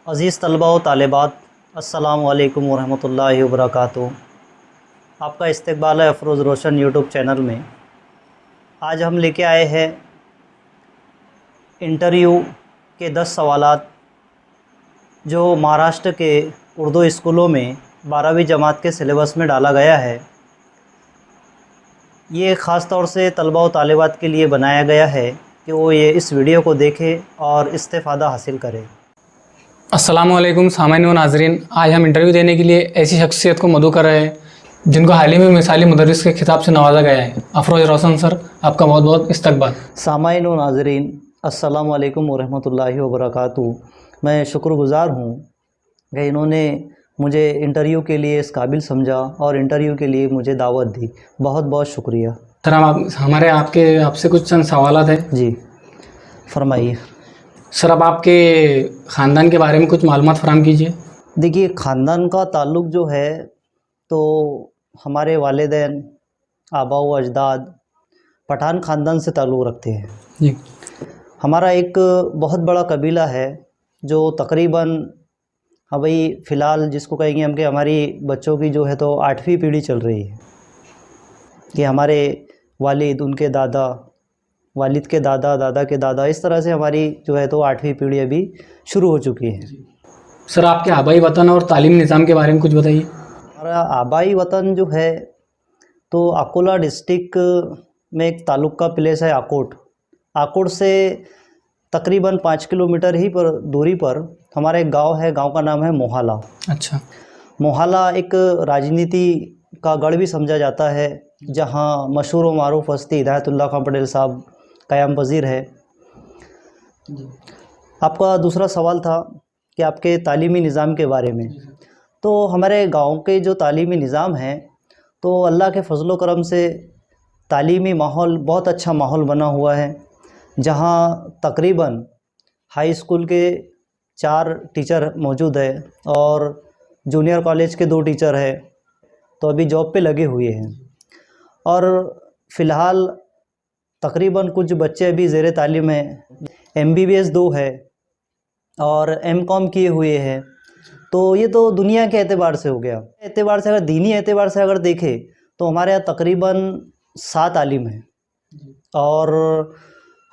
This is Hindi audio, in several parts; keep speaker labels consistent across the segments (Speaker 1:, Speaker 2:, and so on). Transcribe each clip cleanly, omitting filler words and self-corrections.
Speaker 1: अज़ीज़ तलबा व तालिबात, अस्सलामु अलैकुम वरहमतुल्लाहि वबरकातुहू। आपका इस्तकबाल है अफ़रोज़ रोशन यूट्यूब चैनल में। आज हम लेके आए हैं इंटरव्यू के 10 सवालात जो महाराष्ट्र के उर्दू स्कूलों में 12वीं जमात के सिलेबस में डाला गया है। ये ख़ास तौर से तलबा व तालिबात के लिए बनाया गया है कि वो ये इस वीडियो को देखें और इस्तेफ़ादा हासिल करें।
Speaker 2: अस्सलामुअलैकुम सामान्य व नाज़रीन, आज हम इंटरव्यू देने के लिए ऐसी शख्सियत को मदऊ कर रहे हैं जिनको हाल ही में मिसाली मुदर्रिस के खिताब से नवाजा गया है। अफरोज़ रोशन सर, आपका बहुत बहुत इस्तकबाल।
Speaker 1: सामाईन व नाज़रीन, अस्सलामु अलैकुम वरहमतुल्लाहि वबरकातुहू। मैं शुक्रगुज़ार हूँ कि इन्होंने मुझे इंटरव्यू के लिए इस काबिल समझा और इंटरव्यू के लिए मुझे दावत दी। बहुत बहुत शुक्रिया।
Speaker 2: सर, आपसे कुछ चंद सवालात हैं।
Speaker 1: जी फरमाइए।
Speaker 2: सर, अब आपके ख़ानदान के बारे में कुछ मालूमात फराहम कीजिए।
Speaker 1: देखिए, ख़ानदान का ताल्लुक़ जो है तो हमारे वालिदैन आबा व अजदाद पठान ख़ानदान से ताल्लुक़ रखते हैं।
Speaker 2: जी।
Speaker 1: हमारा एक बहुत बड़ा कबीला है जो तकरीबन भाई फ़िलहाल जिसको कहेंगे हम कि हमारी बच्चों की जो है तो 8वीं पीढ़ी चल रही है कि हमारे वालिद, उनके दादा, वालिद के दादा, दादा के दादा, इस तरह से हमारी जो है तो 8वीं पीढ़ी अभी शुरू हो चुकी है।
Speaker 2: सर, आपके आबाई वतन और तालीम निज़ाम के बारे में कुछ बताइए।
Speaker 1: हमारा आबाई वतन जो है तो अकोला डिस्ट्रिक्ट में एक ताल्लुक़ का प्लेस है आकोट। आकोट से तकरीबन 5 किलोमीटर ही पर दूरी पर हमारा एक गांव है। गांव का नाम है मोहाला।
Speaker 2: अच्छा।
Speaker 1: मोहाला एक राजनीति का गढ़ भी समझा जाता है, जहां मशहूर व मारूफ हस्ती हिदायतुल्लाह खां पटेल साहब क़याम पज़ीर है। आपका दूसरा सवाल था कि आपके तालीमी निज़ाम के बारे में। तो हमारे गांव के जो तालीमी निज़ाम है तो अल्लाह के फजलो करम से तालीमी माहौल बहुत अच्छा माहौल बना हुआ है, जहां तकरीबन हाई स्कूल के 4 टीचर मौजूद है और जूनियर कॉलेज के 2 टीचर है, तो अभी जॉब पे लगे हुए हैं। और फ़िलहाल तकरीबन कुछ बच्चे अभी ज़ेर तालीम हैं। MBBS 2 है और MCOM किए हुए हैं। तो ये तो दुनिया के एतबार से हो गया। एतबार से अगर दीनी एतबार से अगर देखें तो हमारे यहाँ तकरीबन 7 आलिम हैं और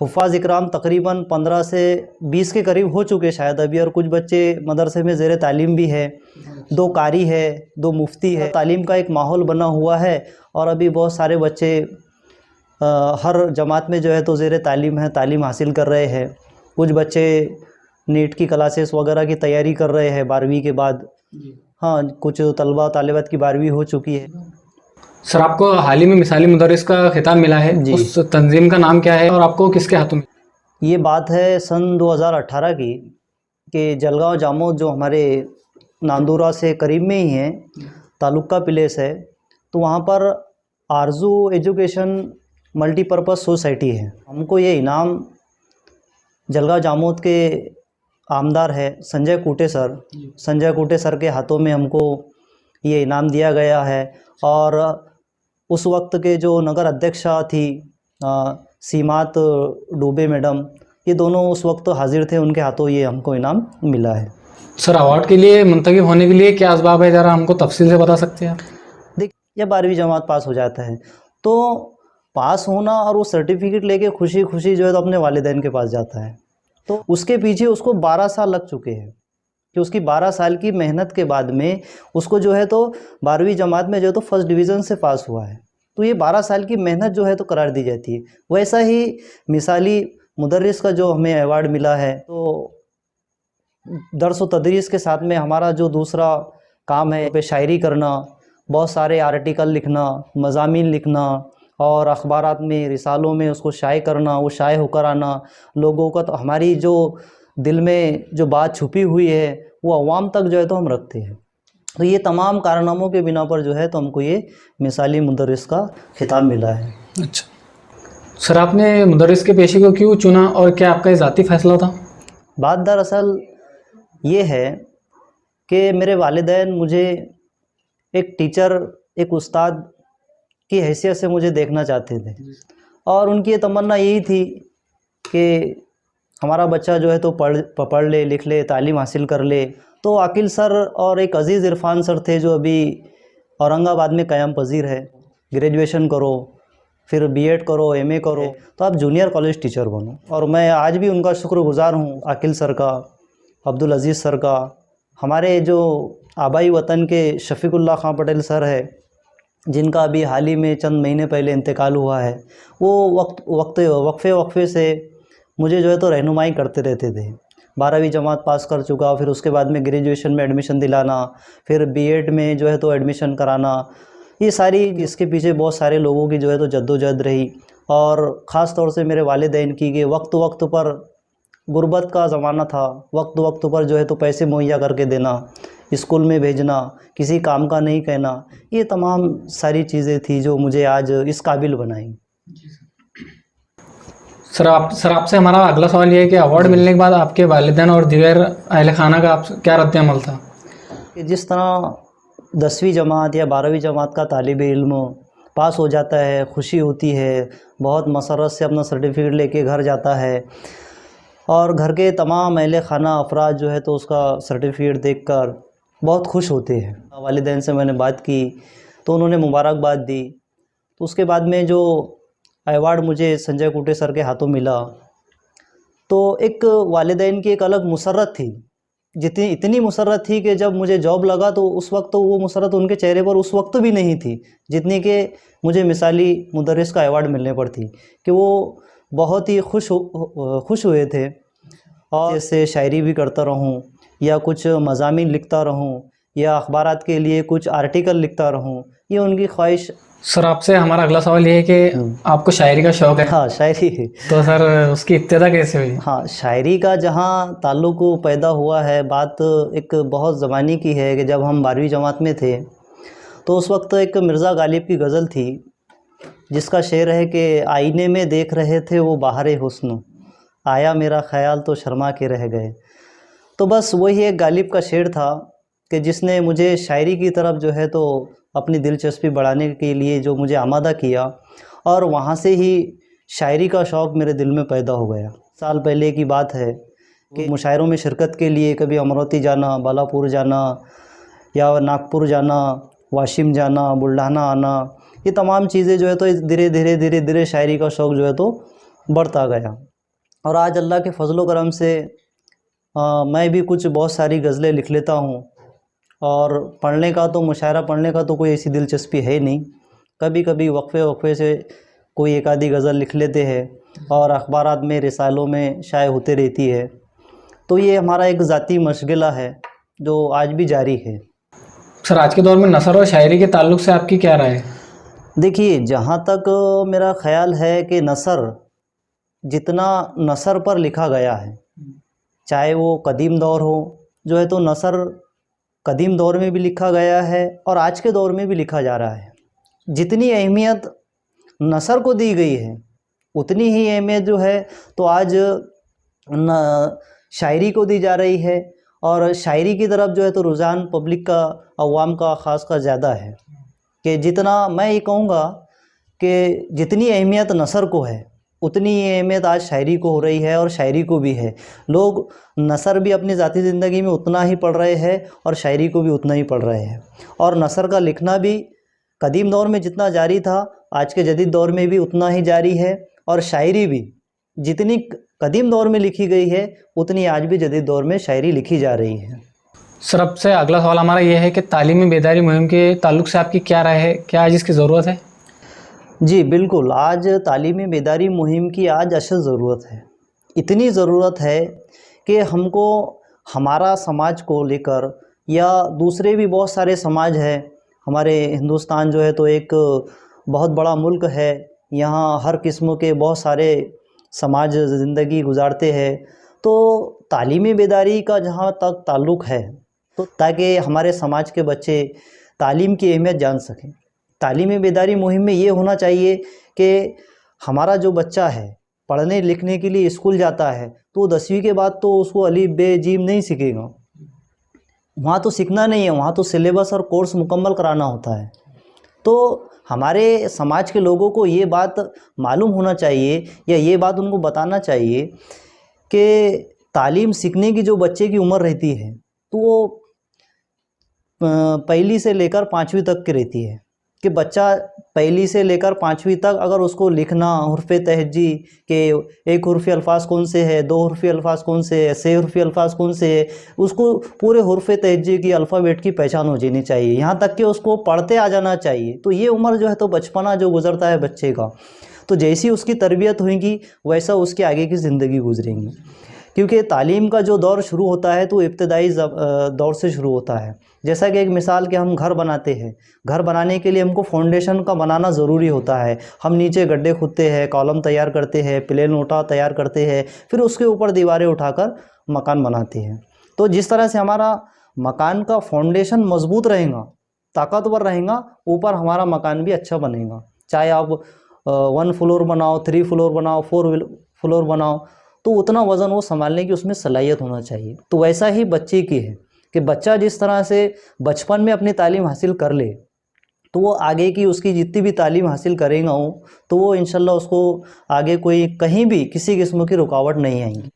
Speaker 1: हुफ़ाज़ इकराम तकरीबन 15 से 20 के करीब हो चुके शायद अभी, और कुछ बच्चे मदरसे में ज़ेर तालीम भी है। 2 कारी है, 2 मुफ्ती है। तालीम का एक माहौल बना हुआ है और अभी बहुत सारे बच्चे हर जमात में जो है तो ज़ेर तालीम है, तालीम हासिल कर रहे हैं। कुछ बच्चे नीट की क्लासेस वगैरह की तैयारी कर रहे हैं 12वीं के बाद। हाँ, कुछ तलबा तालिबात की 12वीं हो चुकी है।
Speaker 2: सर, आपको हाल ही में मिसाली मुदर्रिस का खिताब मिला है, उस तंजीम का नाम क्या है और आपको किसके हाथों में?
Speaker 1: ये बात है सन 2018 की कि जलगांव जामोद जो हमारे नांदूरा से करीब में ही है, ताल्लुक़ का प्लेस है, तो वहाँ पर आरजू एजुकेशन मल्टीपर्पज़ सोसाइटी है। हमको ये इनाम जलगांव जामोद के आमदार है संजय कूटे सर, संजय कूटे सर के हाथों में हमको ये इनाम दिया गया है। और उस वक्त के जो नगर अध्यक्षा थी सीमात डूबे मैडम, ये दोनों उस वक्त हाजिर थे, उनके हाथों ये हमको इनाम मिला है।
Speaker 2: सर, अवार्ड के लिए मुंतखब होने के लिए क्या असबाब है, ज़रा हमको तफसील से बता सकते हैं आप?
Speaker 1: देखिए, जब 12वीं जमात पास हो जाता है तो पास होना और वो सर्टिफिकेट लेके खुशी खुशी जो है तो अपने वालिदैन के पास जाता है, तो उसके पीछे उसको 12 साल लग चुके हैं कि उसकी 12 साल की मेहनत के बाद में उसको जो है तो 12वीं जमात में जो है तो फर्स्ट डिवीज़न से पास हुआ है, तो ये 12 साल की मेहनत जो है तो करार दी जाती है। वैसा ही मिसाली मुदर्रिस का जो हमें अवार्ड मिला है, तो दर्स व तदरीस के साथ में हमारा जो दूसरा काम है पे शायरी करना, बहुत सारे आर्टिकल लिखना, मज़ामीन लिखना और अखबारात में, रिसालों में उसको शाये करना, वो शाये होकर आना, लोगों का तो हमारी जो दिल में जो बात छुपी हुई है वो अवाम तक जो है तो हम रखते हैं। तो ये तमाम कारनामों के बिना पर जो है तो हमको ये मिसाली मुदर्रिस का खिताब मिला है।
Speaker 2: अच्छा सर, आपने मुदर्रिस के पेशे को क्यों चुना और क्या आपका ज़ाती फ़ैसला था?
Speaker 1: बात दरअसल ये है कि मेरे वालिदैन मुझे एक टीचर, एक उस्ताद की हैसियत से मुझे देखना चाहते थे और उनकी ये तमन्ना यही थी कि हमारा बच्चा जो है तो पढ़ ले, लिख ले, तालीम हासिल कर ले। तो आकिल सर और एक अज़ीज़ इरफान सर थे जो अभी औरंगाबाद में क़याम पज़ीर है। ग्रेजुएशन करो, फिर बीएड करो, एमए करो, तो आप जूनियर कॉलेज टीचर बनो। और मैं आज भी उनका शुक्रगुज़ार हूँ, आकिल सर का, अब्दुल अज़ीज़ सर का। हमारे जो आबाई वतन के शफ़ीकुल्लाह खां पटेल सर है, जिनका अभी हाल ही में चंद महीने पहले इंतकाल हुआ है, वो वक्फ़े से मुझे जो है तो रहनुमाई करते रहते थे। 12वीं जमात पास कर चुका, फिर उसके बाद में ग्रेजुएशन में एडमिशन दिलाना, फिर बीएड में जो है तो एडमिशन कराना, ये सारी इसके पीछे बहुत सारे लोगों की जो है तो जद्दोजहद रही। और ख़ास तौर से मेरे वालिदैन की, कि वक्त वक्त पर, गुर्बत का ज़माना था, वक्त वक्त पर जो है तो पैसे मुहैया करके देना, स्कूल में भेजना, किसी काम का नहीं कहना, ये तमाम सारी चीज़ें थी जो मुझे आज इस काबिल बनाई।
Speaker 2: सर आपसे हमारा अगला सवाल ये है कि अवार्ड मिलने के बाद आपके वालिदैन और दीगर अहल खाना का आप क्या रद्द-ए-अमल था?
Speaker 1: कि जिस तरह 10वीं जमात या 12वीं जमात का तालिब इल्म पास हो जाता है, खुशी होती है, बहुत मसरत से अपना सर्टिफिकेट लेके घर जाता है, और घर के तमाम अहल खाना अफराद जो है तो उसका सर्टिफिकेट देखकर बहुत खुश होते हैं। वालिदैन से मैंने बात की तो उन्होंने मुबारकबाद दी। तो उसके बाद में जो अवार्ड मुझे संजय कुटे सर के हाथों मिला, तो एक वालिदैन की एक अलग मुसर्रत थी, इतनी मुसर्रत थी कि जब मुझे जॉब लगा तो उस वक्त तो वो मुसर्रत उनके चेहरे पर उस वक्त भी नहीं थी जितनी कि मुझे मिसाली मुदर्रिस का अवार्ड मिलने पर थी। कि वो बहुत ही खुश हुए थे। और जैसे शायरी भी करता रहूं, या कुछ मज़ामीन लिखता रहूं, या अखबारात के लिए कुछ आर्टिकल लिखता रहूं, ये उनकी ख्वाहिश।
Speaker 2: सर आपसे हमारा अगला सवाल ये है कि आपको शायरी का शौक़ है?
Speaker 1: हाँ, शायरी है।
Speaker 2: तो सर उसकी इब्तिदा कैसे हुई?
Speaker 1: हाँ, शायरी का जहाँ ताल्लुक़ पैदा हुआ है, बात एक बहुत ज़माने की है कि जब हम 12वीं जमात में थे तो उस वक्त एक मिर्ज़ा गालिब की गज़ल थी, जिसका शेर है कि आईने में देख रहे थे वो बहारे हुस्न, आया मेरा ख़याल तो शर्मा के रह गए। तो बस वही एक गालिब का शेर था कि जिसने मुझे शायरी की तरफ जो है तो अपनी दिलचस्पी बढ़ाने के लिए जो मुझे आमादा किया, और वहाँ से ही शायरी का शौक़ मेरे दिल में पैदा हो गया। साल पहले की बात है कि मुशायरों में शिरकत के लिए कभी अमरावती जाना, बालापुर जाना, या नागपुर जाना, वाशिम जाना, बुल्ढाना आना, ये तमाम चीज़ें जो है तो धीरे धीरे शायरी का शौक़ जो है तो बढ़ता गया। और आज अल्लाह के फजलो करम से मैं भी कुछ बहुत सारी गज़लें लिख लेता हूँ। और पढ़ने का तो, मुशायरा पढ़ने का तो कोई ऐसी दिलचस्पी है नहीं। कभी कभी वक्फ़े से कोई एक आधी गज़ल लिख लेते हैं, और अखबारात में, रिसालों में शाये होते रहती है। तो ये हमारा एक ज़ाती मशग़ला है जो आज भी जारी है।
Speaker 2: सर आज के दौर में नसर और शायरी के ताल्लुक़ से आपकी क्या राय है?
Speaker 1: देखिए, जहाँ तक मेरा ख़याल है कि नसर, जितना नसर पर लिखा गया है, चाहे वो कदीम दौर हो, जो है तो नसर कदीम दौर में भी लिखा गया है और आज के दौर में भी लिखा जा रहा है। जितनी अहमियत नसर को दी गई है, उतनी ही अहमियत जो है तो आज शायरी को दी जा रही है। और शायरी की तरफ जो है तो रुझान पब्लिक का, अवाम का ख़ास कर ज़्यादा है। कि जितना मैं ये कहूँगा कि जितनी अहमियत नसर को है, उतनी ही अहमियत आज शायरी को हो रही है, और शायरी को भी है। लोग नसर भी अपनी ज़ाती ज़िंदगी में उतना ही पढ़ रहे हैं, और शायरी को भी उतना ही पढ़ रहे हैं। और नसर का लिखना भी कदीम दौर में जितना जारी था, आज के जदीद दौर में भी उतना ही जारी है। और शायरी भी जितनी कदीम दौर में लिखी गई है, उतनी आज भी जदीद दौर में शायरी लिखी जा रही है।
Speaker 2: सर अब से अगला सवाल हमारा ये है कि तालीमी बेदारी मुहिम के ताल्लुक़ से आपकी क्या राय है? क्या आज इसकी ज़रूरत है?
Speaker 1: जी बिल्कुल, आज तालीमी बेदारी मुहिम की आज अशद ज़रूरत है। इतनी ज़रूरत है कि हमको हमारा समाज को लेकर, या दूसरे भी बहुत सारे समाज हैं, हमारे हिंदुस्तान जो है तो एक बहुत बड़ा मुल्क है, यहाँ हर किस्म के बहुत सारे समाज ज़िंदगी गुजारते हैं। तो तालीमी बेदारी का जहाँ तक ताल्लुक़ है, तो ताकि हमारे समाज के बच्चे तालीम की अहमियत जान सकें, तालीमी बेदारी मुहिम में ये होना चाहिए कि हमारा जो बच्चा है पढ़ने लिखने के लिए स्कूल जाता है, तो 10वीं के बाद तो उसको अलीफ बे जीम नहीं सीखेगा। वहाँ तो सीखना नहीं है, वहाँ तो सिलेबस और कोर्स मुकम्मल कराना होता है। तो हमारे समाज के लोगों को ये बात मालूम होना चाहिए, या ये बात उनको बताना चाहिए कि तालीम सीखने की जो बच्चे की उम्र रहती है तो वो पहली से लेकर 5वीं तक की रहती है, कि बच्चा पहली से लेकर 5वीं तक अगर उसको लिखना हुर्फ़ तहज्जी के 1 हुर्फ़ी अल्फाज कौन से है, 2 हुर्फ़ी अल्फाज कौन से है, 6 हुर्फ़ी अल्फाज कौन से है, उसको पूरे हुर्फ़ तहज्जी की अल्फ़ाबेट की पहचान हो जानी चाहिए, यहाँ तक कि उसको पढ़ते आ जाना चाहिए। तो ये उम्र जो है तो बचपना जो गुज़रता है बच्चे का, तो जैसी उसकी तरबियत होगी वैसा उसकी आगे की ज़िंदगी गुजरेंगी। क्योंकि तालीम का जो दौर शुरू होता है तो इब्तदाई दौर से शुरू होता है। जैसा कि एक मिसाल कि हम घर बनाते हैं, घर बनाने के लिए हमको फाउंडेशन का बनाना ज़रूरी होता है। हम नीचे गड्ढे खोदते हैं, कॉलम तैयार करते हैं, प्लेन ऊँटा तैयार करते हैं, फिर उसके ऊपर दीवारें उठाकर मकान बनाते हैं। तो जिस तरह से हमारा मकान का फाउंडेशन मजबूत रहेगा, ताकतवर रहेगा, ऊपर हमारा मकान भी अच्छा बनेगा। चाहे आप 1 फ्लोर बनाओ, 3 फ्लोर बनाओ, 4 फ्लोर बनाओ, तो उतना वज़न वो संभालने की उसमें सलाहियत होना चाहिए। तो वैसा ही बच्चे की है कि बच्चा जिस तरह से बचपन में अपनी तालीम हासिल कर ले तो वो आगे की उसकी जितनी भी तालीम हासिल करेगा वो, तो वो इंशाल्लाह उसको आगे कोई कहीं भी किसी किस्म की रुकावट नहीं आएंगी।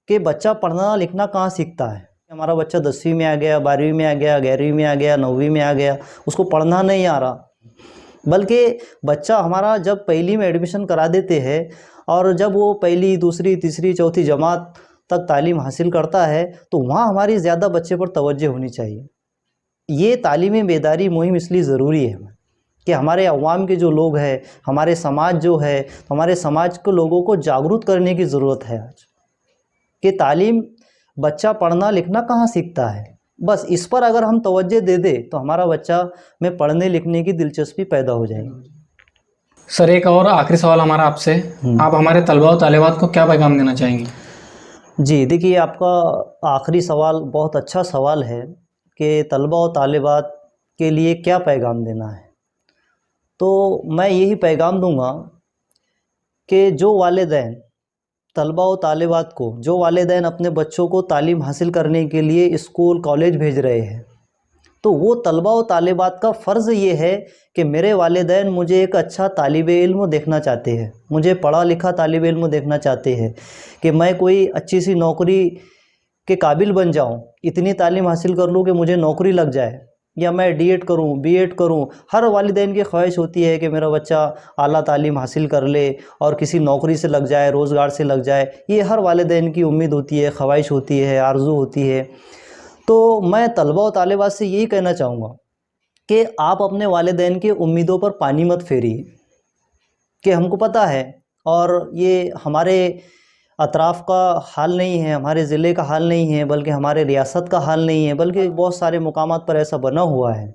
Speaker 1: कि बच्चा पढ़ना लिखना कहाँ सीखता है, हमारा बच्चा 10वीं में आ गया, 12वीं में आ गया, 11वीं में आ गया, 9वीं में आ गया, उसको पढ़ना नहीं आ रहा, बल्कि बच्चा हमारा जब पहली में एडमिशन करा देते हैं और जब वो पहली, दूसरी, तीसरी, चौथी जमात तक तालीम हासिल करता है तो वहाँ हमारी ज़्यादा बच्चे पर तवज्जो होनी चाहिए। ये तालीमी बेदारी मुहिम इसलिए ज़रूरी है कि हमारे अवाम के जो लोग हैं, हमारे समाज जो है, हमारे समाज के लोगों को जागरूक करने की ज़रूरत है आज कि तालीम बच्चा पढ़ना लिखना कहाँ सीखता है। बस इस पर अगर हम तवज्जो दे दें तो हमारा बच्चा में पढ़ने लिखने की दिलचस्पी पैदा हो जाएगी।
Speaker 2: सर एक और आखिरी सवाल हमारा आपसे, आप हमारे तलबा और तालिबात को क्या पैगाम देना चाहेंगे?
Speaker 1: जी देखिए, आपका आखिरी सवाल बहुत अच्छा सवाल है कि तलबा और तालिबात के लिए क्या पैगाम देना है। तो मैं यही पैगाम दूंगा कि जो वालिदैन तलबा और तालिबात को, जो वालिदैन अपने बच्चों को तालीम हासिल करने के लिए स्कूल कॉलेज भेज रहे हैं, तो वो तलबा और तालिबात का फ़र्ज़ ये है कि मेरे वालिदैन मुझे एक अच्छा तालिब इल्म देखना चाहते हैं, मुझे पढ़ा लिखा तालिब इल्म देखना चाहते हैं कि मैं कोई अच्छी सी नौकरी के काबिल बन जाऊं, इतनी तालीम हासिल कर लूं कि मुझे नौकरी लग जाए, या मैं डीएड करूं, बीएड करूं। हर वालिदैन की ख्वाहिश होती है कि मेरा बच्चा आला तालीम हासिल कर ले और किसी नौकरी से लग जाए, रोज़गार से लग जाए। ये हर वालिदैन की उम्मीद होती है, ख्वाहिश होती है, आरज़ू होती है। तो मैं तलबा और तालिबात से यही कहना चाहूँगा कि आप अपने वालिदैन की उम्मीदों पर पानी मत फेरिए, कि हमको पता है और ये हमारे अतराफ़ का हाल नहीं है, हमारे ज़िले का हाल नहीं है, बल्कि हमारे रियासत का हाल नहीं है, बल्कि बहुत सारे मुकामात पर ऐसा बना हुआ है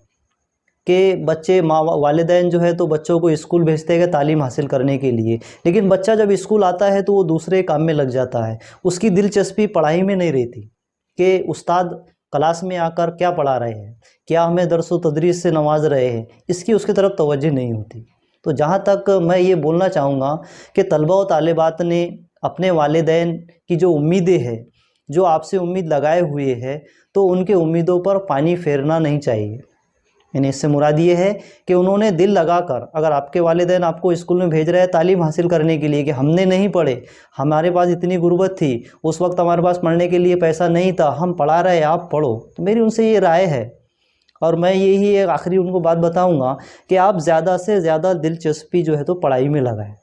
Speaker 1: कि बच्चे वालिदैन जो है तो बच्चों को स्कूल भेजते हैं तालीम हासिल करने के लिए, लेकिन बच्चा जब स्कूल आता है तो वो दूसरे काम में लग जाता है, उसकी दिलचस्पी पढ़ाई में नहीं रहती कि उस्ताद क्लास में आकर क्या पढ़ा रहे हैं, क्या हमें दर्स व तदरीस से नवाज रहे हैं, इसकी उसकी तरफ तवज्जो नहीं होती। तो जहाँ तक मैं ये बोलना चाहूँगा कि तलबा व तालिबात ने अपने वालिदैन की जो उम्मीदें हैं, जो आपसे उम्मीद लगाए हुए हैं, तो उनके उम्मीदों पर पानी फेरना नहीं चाहिए। यानी इससे मुराद ये है कि उन्होंने दिल लगाकर, अगर आपके वालिदैन आपको स्कूल में भेज रहे हैं तालीम हासिल करने के लिए कि हमने नहीं पढ़े, हमारे पास इतनी गुर्बत थी, उस वक्त हमारे पास पढ़ने के लिए पैसा नहीं था, हम पढ़ा रहे, आप पढ़ो, तो मेरी उनसे ये राय है। और मैं यही एक आखिरी उनको बात बताऊंगा कि आप ज़्यादा से ज़्यादा दिलचस्पी जो है तो पढ़ाई में लगाएं,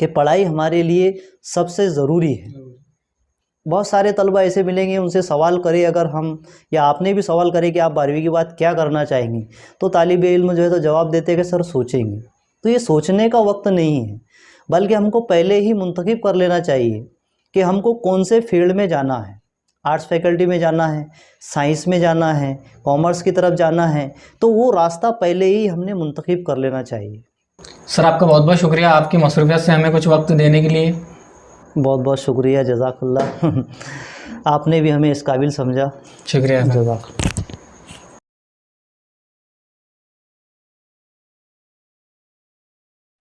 Speaker 1: कि पढ़ाई हमारे लिए सबसे ज़रूरी है। बहुत सारे तलबा ऐसे मिलेंगे, उनसे सवाल करें अगर हम, या आपने भी सवाल करें कि आप 12वीं के बाद क्या करना चाहेंगे, तो तालिब इल्म जो है तो जवाब देते हैं कि सर सोचेंगे। तो ये सोचने का वक्त नहीं है, बल्कि हमको पहले ही मुंतखब कर लेना चाहिए कि हमको कौन से फील्ड में जाना है। आर्ट्स फैकल्टी में जाना है, साइंस में जाना है, कॉमर्स की तरफ जाना है, तो वो रास्ता पहले ही हमने मुंतखब कर लेना चाहिए।
Speaker 2: सर आपका बहुत बहुत शुक्रिया आपकी मसरूफियत से हमें कुछ वक्त देने के लिए।
Speaker 1: बहुत बहुत शुक्रिया, जज़ाकल्लाह। आपने भी हमें इस काबिल समझा,
Speaker 2: शुक्रिया।
Speaker 1: जज़ाकल्लाह।